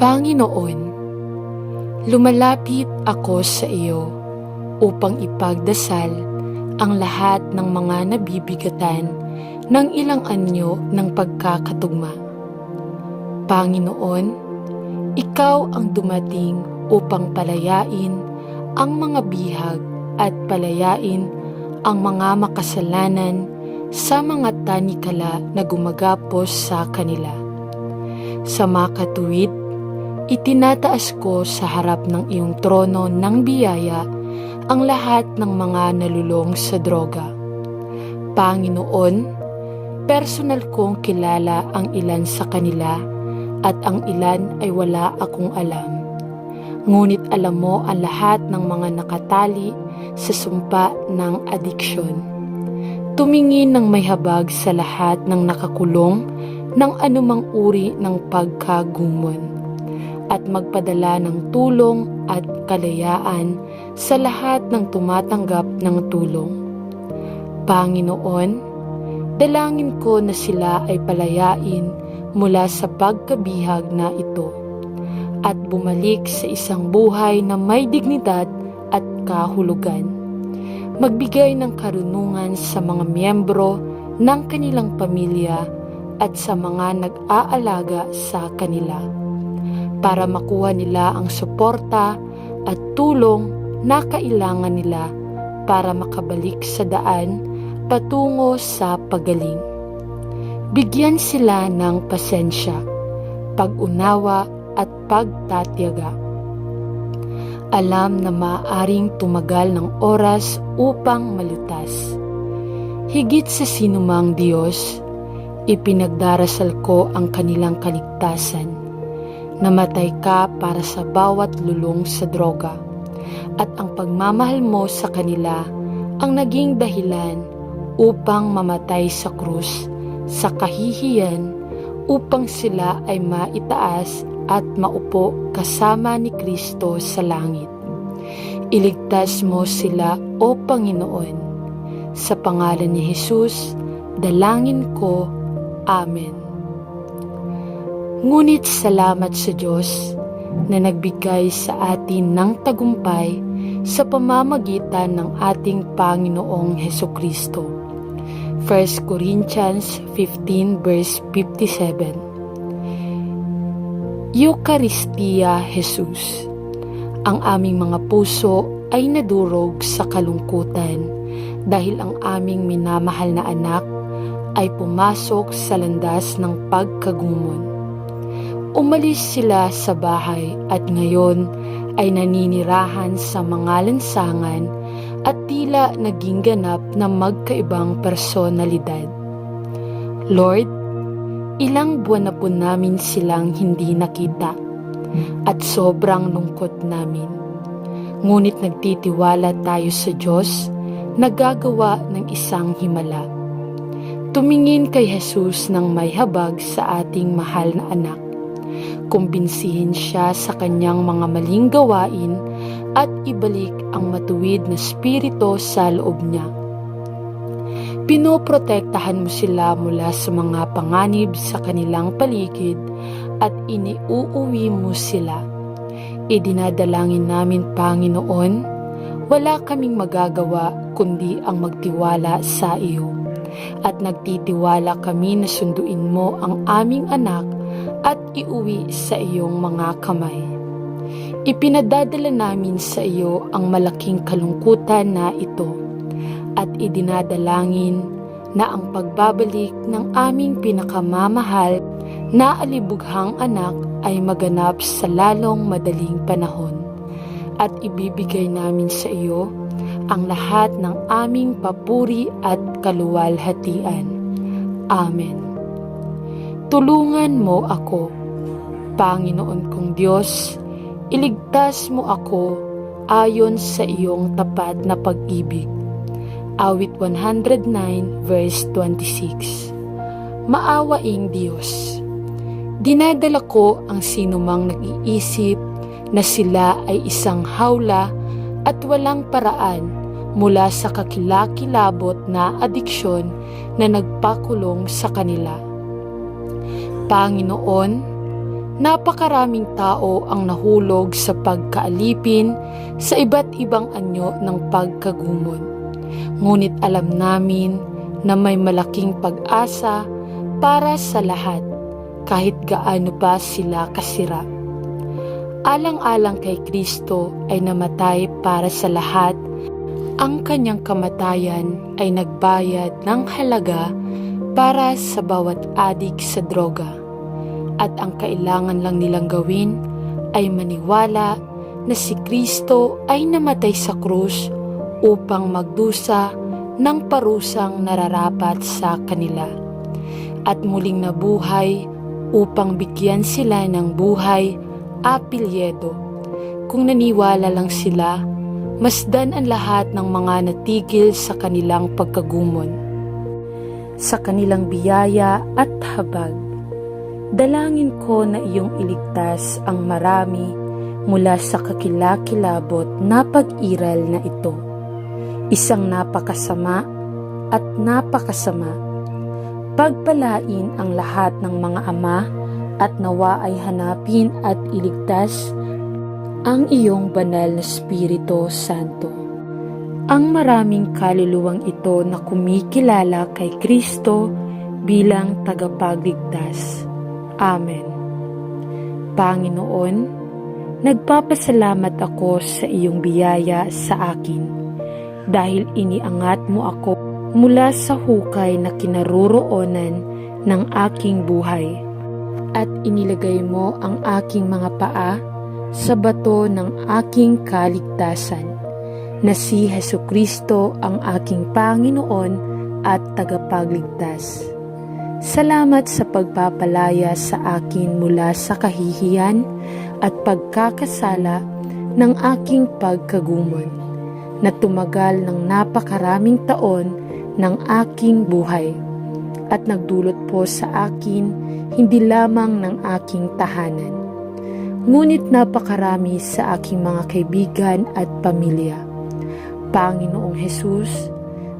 Panginoon, lumalapit ako sa iyo upang ipagdasal ang lahat ng mga nabibigatan ng ilang anyo ng pagkakatugma. Panginoon, ikaw ang dumating upang palayain ang mga bihag at palayain ang mga makasalanan sa mga tanikala na gumagapos sa kanila. Sa makatuwid, itinataas ko sa harap ng iyong trono ng biyaya ang lahat ng mga nalulong sa droga. Panginoon, personal kong kilala ang ilan sa kanila at ang ilan ay wala akong alam. Ngunit alam mo ang lahat ng mga nakatali sa sumpa ng adiksyon. Tumingin ng may habag sa lahat ng nakakulong ng anumang uri ng pagkagumon at magpadala ng tulong at kalayaan sa lahat ng tumatanggap ng tulong. Panginoon, dalangin ko na sila ay palayain mula sa pagkabihag na ito at bumalik sa isang buhay na may dignidad at kahulugan. Magbigay ng karunungan sa mga miyembro ng kanilang pamilya at sa mga nag-aalaga sa kanila para makuha nila ang suporta at tulong na kailangan nila para makabalik sa daan patungo sa pagaling. Bigyan sila ng pasensya, pag-unawa at pagtatiyaga. Alam na maaaring tumagal ng oras upang malutas. Higit sa sinumang Diyos, ipinagdarasal ko ang kanilang kaligtasan. Namatay ka para sa bawat lulong sa droga, at ang pagmamahal mo sa kanila ang naging dahilan upang mamatay sa krus sa kahihiyan upang sila ay maitaas at maupo kasama ni Kristo sa langit. Iligtas mo sila, O Panginoon. Sa pangalan ni Jesus, dalangin ko. Amen. Ngunit salamat sa Diyos na nagbigay sa atin ng tagumpay sa pamamagitan ng ating Panginoong Hesukristo. 1 Corinthians 15 verse 57. Eucharistia Jesus. Ang aming mga puso ay nadurog sa kalungkutan dahil ang aming minamahal na anak ay pumasok sa landas ng pagkagumon. Umalis sila sa bahay at ngayon ay naninirahan sa mga lansangan at tila naging ganap na magkaibang personalidad. Lord, ilang buwan na po namin silang hindi nakita at sobrang lungkot namin. Ngunit nagtitiwala tayo sa Diyos na gagawa ng isang himala. Tumingin kay Jesus ng may habag sa ating mahal na anak. Kumbinsihin siya sa kanyang mga maling gawain at ibalik ang matuwid na spirito sa loob niya. Pinoprotektahan mo sila mula sa mga panganib sa kanilang paligid at iniuuwi mo sila. Idinadalangin namin, Panginoon, wala kaming magagawa kundi ang magtiwala sa iyo. At nagtitiwala kami na sunduin mo ang aming anak at iuwi sa iyong mga kamay. Ipinadadala namin sa iyo ang malaking kalungkutan na ito at idinadalangin na ang pagbabalik ng aming pinakamamahal na alibughang anak ay maganap sa lalong madaling panahon at ibibigay namin sa iyo ang lahat ng aming papuri at kaluwalhatian. Amen. Tulungan mo ako, Panginoon kong Diyos, iligtas mo ako ayon sa iyong tapat na pag-ibig. Awit 109 verse 26. Maawaing Diyos, dinadala ko ang sinumang nag-iisip na sila ay isang hawla at walang paraan mula sa kakilakilabot na adiksyon na nagpakulong sa kanila. Panginoon, Napakaraming tao ang nahulog sa pagkaalipin sa iba't ibang anyo ng pagkagumon. Ngunit alam namin na may malaking pag-asa para sa lahat kahit gaano pa sila kasira. Alang-alang kay Kristo ay namatay para sa lahat. Ang kanyang kamatayan ay nagbayad ng halaga para sa bawat adik sa droga. At ang kailangan lang nilang gawin ay maniwala na si Kristo ay namatay sa krus upang magdusa ng parusang nararapat sa kanila at muling nabuhay upang bigyan sila ng buhay apelyedo. Kung naniwala lang sila, masdan ang lahat ng mga natigil sa kanilang pagkagumon, sa kanilang biyaya at habag. Dalangin ko na iyong iligtas ang marami mula sa kakilakilabot na pag-iral na ito. Isang napakasama at napakasama. Pagpalain ang lahat ng mga ama at nawa ay hanapin at iligtas ang iyong banal na Espiritu Santo. Ang maraming kaluluwang ito na kumikilala kay Kristo bilang tagapagligtas. Amen. Panginoon, nagpapasalamat ako sa iyong biyaya sa akin dahil iniangat mo ako mula sa hukay na kinaroroonan ng aking buhay at inilagay mo ang aking mga paa sa bato ng aking kaligtasan na si Hesukristo ang aking Panginoon at tagapagligtas. Salamat sa pagpapalaya sa akin mula sa kahihiyan at pagkakasala ng aking pagkagumon na tumagal ng napakaraming taon ng aking buhay at nagdulot po sa akin hindi lamang ng aking tahanan, ngunit napakarami sa aking mga kaibigan at pamilya. Panginoong Hesus,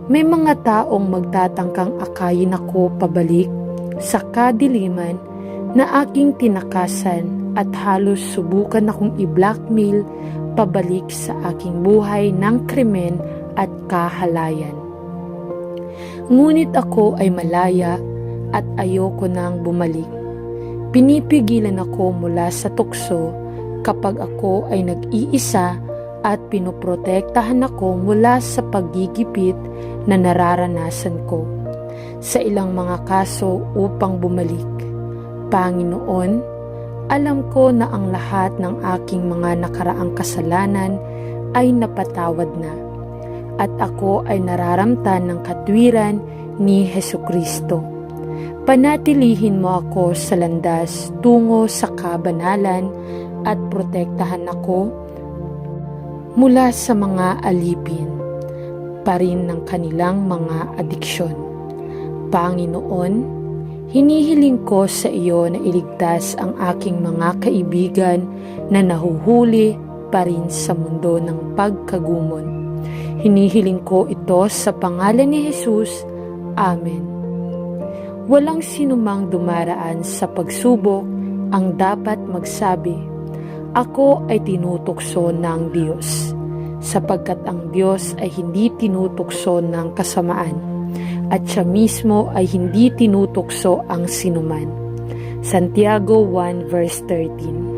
may mga taong magtatangkang akayin ako pabalik sa kadiliman na aking tinakasan at halos subukan akong i-blackmail pabalik sa aking buhay ng krimen at kahalayan. Ngunit ako ay malaya at ayoko nang bumalik. Pinipigilan ako mula sa tukso kapag ako ay nag-iisa at pinoprotektahan ako mula sa paggigipit na nararanasan ko sa ilang mga kaso upang bumalik. Panginoon, alam ko na ang lahat ng aking mga nakaraang kasalanan ay napatawad na at ako ay nararamtan ng katwiran ni Hesukristo. Panatilihin mo ako sa landas tungo sa kabanalan at protektahan ako mula sa mga alipin pa rin ng kanilang mga adiksyon. Panginoon, hinihiling ko sa iyo na iligtas ang aking mga kaibigan na nahuhuli pa rin sa mundo ng pagkagumon. Hinihiling ko ito sa pangalan ni Jesus. Amen. Walang sinumang dumaraan sa pagsubok ang dapat magsabi, "Ako ay tinutukso ng Diyos," sapagkat ang Diyos ay hindi tinutukso ng kasamaan at siya mismo ay hindi tinutukso ang sinuman. Santiago 1 verse 13.